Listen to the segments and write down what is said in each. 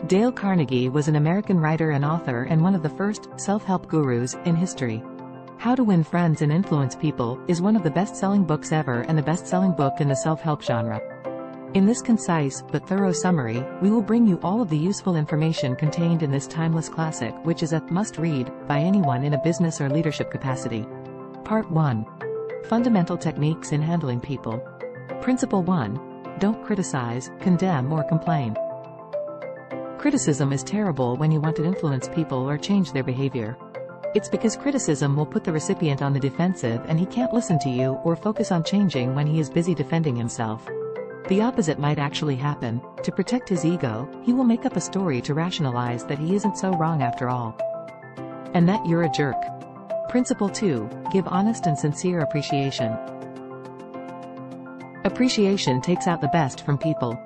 Dale Carnegie was an American writer and author and one of the first self-help gurus in history. How to Win Friends and Influence People is one of the best-selling books ever and the best-selling book in the self-help genre. In this concise but thorough summary, we will bring you all of the useful information contained in this timeless classic, which is a must-read by anyone in a business or leadership capacity. Part 1. Fundamental Techniques in Handling People. Principle 1. Don't criticize, condemn or complain. Criticism is terrible when you want to influence people or change their behavior. It's because criticism will put the recipient on the defensive and he can't listen to you or focus on changing when he is busy defending himself. The opposite might actually happen. To protect his ego, he will make up a story to rationalize that he isn't so wrong after all. And that you're a jerk. Principle 2. Give honest and sincere appreciation. Appreciation takes out the best from people.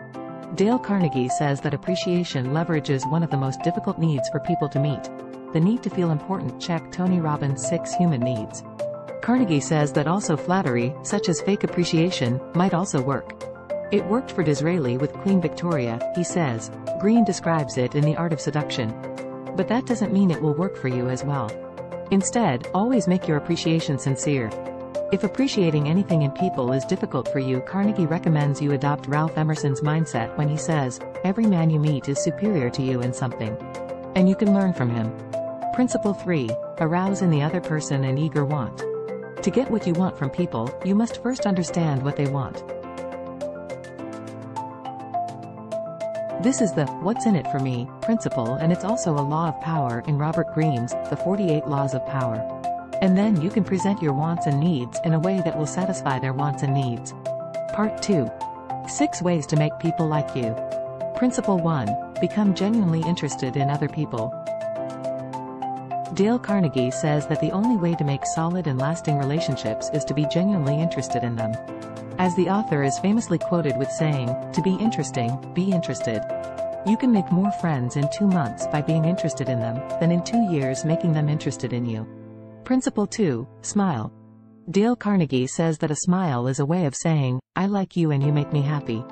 Dale Carnegie says that appreciation leverages one of the most difficult needs for people to meet. The need to feel important. Check Tony Robbins' 6 human needs. Carnegie says that also flattery, such as fake appreciation, might also work. It worked for Disraeli with Queen Victoria, he says. Green describes it in The Art of Seduction. But that doesn't mean it will work for you as well. Instead, always make your appreciation sincere. If appreciating anything in people is difficult for you, Carnegie recommends you adopt Ralph Emerson's mindset when he says, every man you meet is superior to you in something. And you can learn from him. Principle 3. Arouse in the other person an eager want. To get what you want from people, you must first understand what they want. This is the what's in it for me principle, and it's also a law of power in Robert Greene's The 48 Laws of Power. And then you can present your wants and needs in a way that will satisfy their wants and needs. Part 2. 6 ways to make people like you. Principle 1. Become genuinely interested in other people. Dale Carnegie says that the only way to make solid and lasting relationships is to be genuinely interested in them. As the author is famously quoted with saying, to be interesting, be interested. You can make more friends in 2 months by being interested in them than in 2 years making them interested in you. Principle 2. Smile. Dale Carnegie says that a smile is a way of saying, I like you and you make me happy.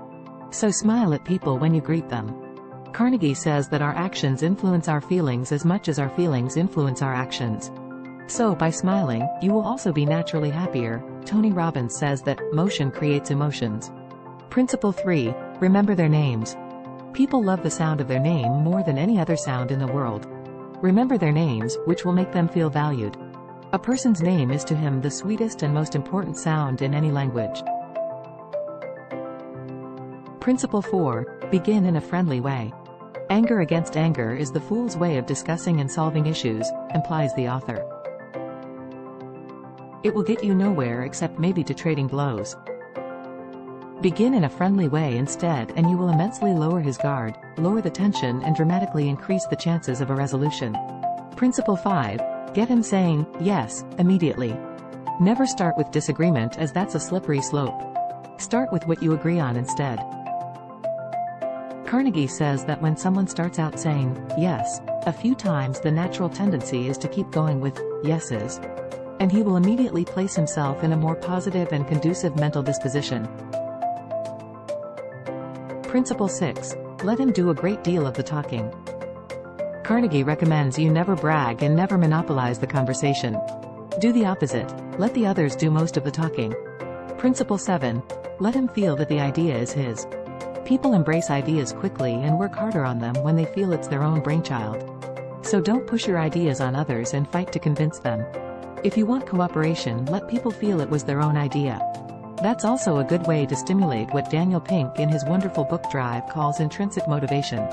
So smile at people when you greet them. Carnegie says that our actions influence our feelings as much as our feelings influence our actions. So by smiling, you will also be naturally happier. Tony Robbins says that motion creates emotions. Principle 3. Remember their names. People love the sound of their name more than any other sound in the world. Remember their names, which will make them feel valued. A person's name is to him the sweetest and most important sound in any language. Principle 4. Begin in a friendly way. Anger against anger is the fool's way of discussing and solving issues, implies the author. It will get you nowhere except maybe to trading blows. Begin in a friendly way instead and you will immensely lower his guard, lower the tension and dramatically increase the chances of a resolution. Principle 5. Get him saying, yes, immediately. Never start with disagreement as that's a slippery slope. Start with what you agree on instead. Carnegie says that when someone starts out saying, yes, a few times the natural tendency is to keep going with, yeses. And he will immediately place himself in a more positive and conducive mental disposition. Principle 6. Let him do a great deal of the talking. Carnegie recommends you never brag and never monopolize the conversation. Do the opposite. Let the others do most of the talking. Principle 7. Let him feel that the idea is his. People embrace ideas quickly and work harder on them when they feel it's their own brainchild. So don't push your ideas on others and fight to convince them. If you want cooperation, let people feel it was their own idea. That's also a good way to stimulate what Daniel Pink in his wonderful book Drive calls intrinsic motivation.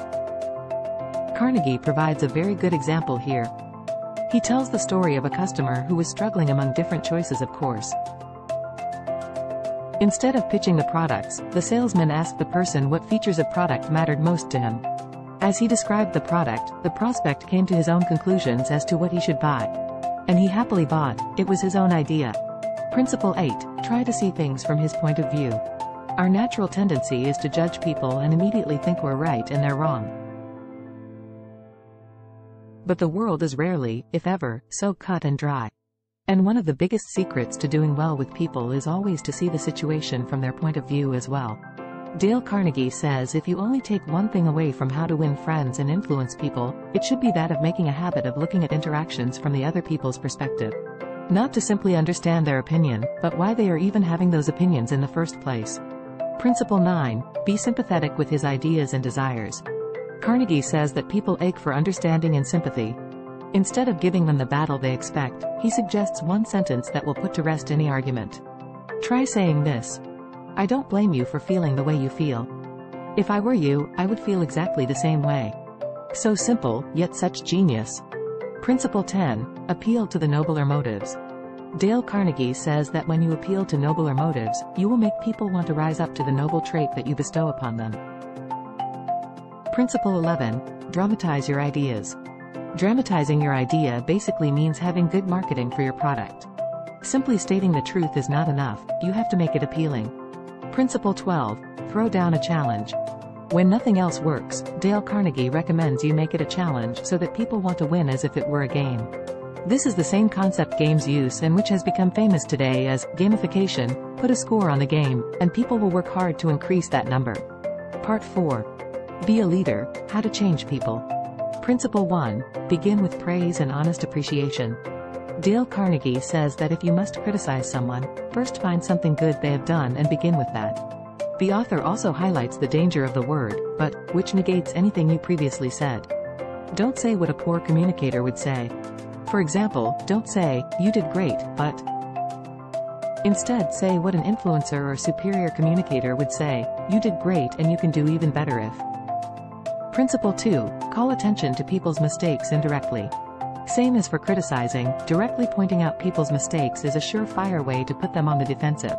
Carnegie provides a very good example here. He tells the story of a customer who was struggling among different choices of course. Instead of pitching the products, the salesman asked the person what features of product mattered most to him. As he described the product, the prospect came to his own conclusions as to what he should buy. And he happily bought. It was his own idea. Principle 8. Try to see things from his point of view. Our natural tendency is to judge people and immediately think we're right and they're wrong. But the world is rarely, if ever, so cut and dry. And one of the biggest secrets to doing well with people is always to see the situation from their point of view as well. Dale Carnegie says if you only take one thing away from How to Win Friends and Influence People, it should be that of making a habit of looking at interactions from the other people's perspective. Not to simply understand their opinion, but why they are even having those opinions in the first place. Principle 9. Be sympathetic with his ideas and desires. Carnegie says that people ache for understanding and sympathy. Instead of giving them the battle they expect, he suggests one sentence that will put to rest any argument. Try saying this: I don't blame you for feeling the way you feel. If I were you, I would feel exactly the same way. So simple, yet such genius. Principle 10. Appeal to the nobler motives. Dale Carnegie says that when you appeal to nobler motives, you will make people want to rise up to the noble trait that you bestow upon them. Principle 11. Dramatize your ideas. Dramatizing your idea basically means having good marketing for your product. Simply stating the truth is not enough, you have to make it appealing. Principle 12. Throw down a challenge. When nothing else works, Dale Carnegie recommends you make it a challenge so that people want to win as if it were a game. This is the same concept games use and which has become famous today as gamification. Put a score on the game, and people will work hard to increase that number. Part 4. Be a leader, how to change people. Principle 1. Begin with praise and honest appreciation. Dale Carnegie says that if you must criticize someone, first find something good they have done and begin with that. The author also highlights the danger of the word, but, which negates anything you previously said. Don't say what a poor communicator would say. For example, don't say, you did great, but. Instead say what an influencer or superior communicator would say, you did great and you can do even better if. Principle 2. Call attention to people's mistakes indirectly. Same as for criticizing, directly pointing out people's mistakes is a surefire way to put them on the defensive.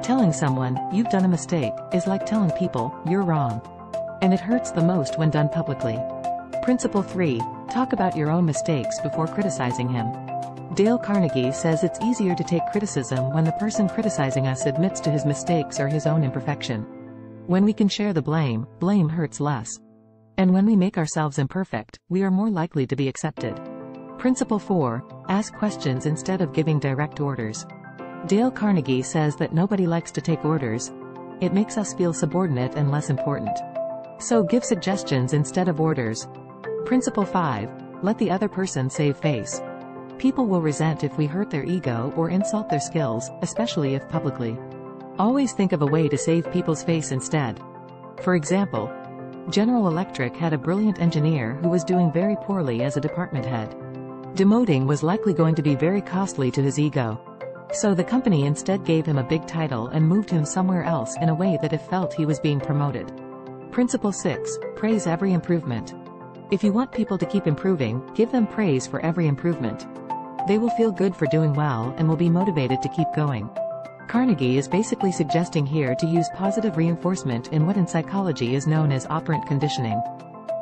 Telling someone, you've done a mistake, is like telling people, you're wrong. And it hurts the most when done publicly. Principle 3. Talk about your own mistakes before criticizing him. Dale Carnegie says it's easier to take criticism when the person criticizing us admits to his mistakes or his own imperfection. When we can share the blame, blame hurts less. And when we make ourselves imperfect, we are more likely to be accepted. Principle 4. Ask questions instead of giving direct orders. Dale Carnegie says that nobody likes to take orders. It makes us feel subordinate and less important. So give suggestions instead of orders. Principle 5. Let the other person save face. People will resent if we hurt their ego or insult their skills, especially if publicly. Always think of a way to save people's face instead. For example, General Electric had a brilliant engineer who was doing very poorly as a department head. Demoting was likely going to be very costly to his ego. So the company instead gave him a big title and moved him somewhere else in a way that it felt he was being promoted. Principle 6. Praise every improvement. If you want people to keep improving, give them praise for every improvement. They will feel good for doing well and will be motivated to keep going. Carnegie is basically suggesting here to use positive reinforcement in what in psychology is known as operant conditioning.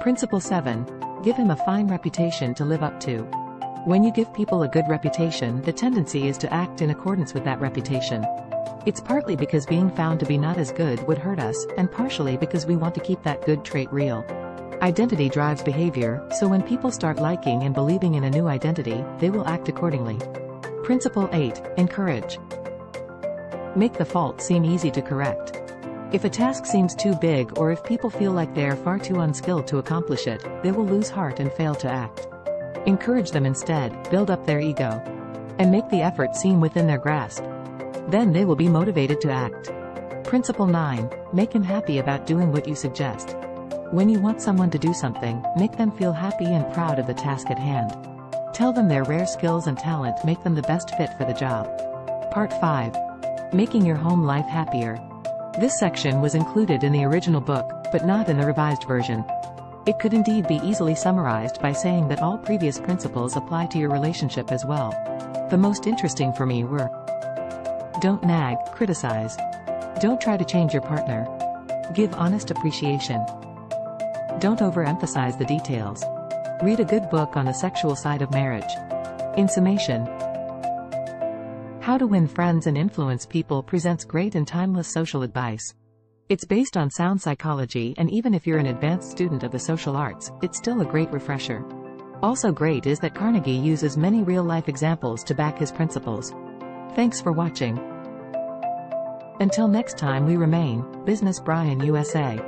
Principle 7. Give him a fine reputation to live up to. When you give people a good reputation, the tendency is to act in accordance with that reputation. It's partly because being found to be not as good would hurt us, and partially because we want to keep that good trait real. Identity drives behavior, so when people start liking and believing in a new identity, they will act accordingly. Principle 8. Encourage. Make the fault seem easy to correct. If a task seems too big or if people feel like they are far too unskilled to accomplish it, they will lose heart and fail to act. Encourage them instead, build up their ego, and make the effort seem within their grasp. Then they will be motivated to act. Principle 9. Make him happy about doing what you suggest. When you want someone to do something, make them feel happy and proud of the task at hand. Tell them their rare skills and talent make them the best fit for the job. Part 5. Making your home life happier. This section was included in the original book, but not in the revised version. It could indeed be easily summarized by saying that all previous principles apply to your relationship as well. The most interesting for me were: don't nag, criticize. Don't try to change your partner. Give honest appreciation. Don't overemphasize the details. Read a good book on the sexual side of marriage. In summation, How to Win Friends and Influence People presents great and timeless social advice. It's based on sound psychology, and even if you're an advanced student of the social arts, it's still a great refresher. Also great is that Carnegie uses many real-life examples to back his principles. Thanks for watching. Until next time, we remain Business Brian USA.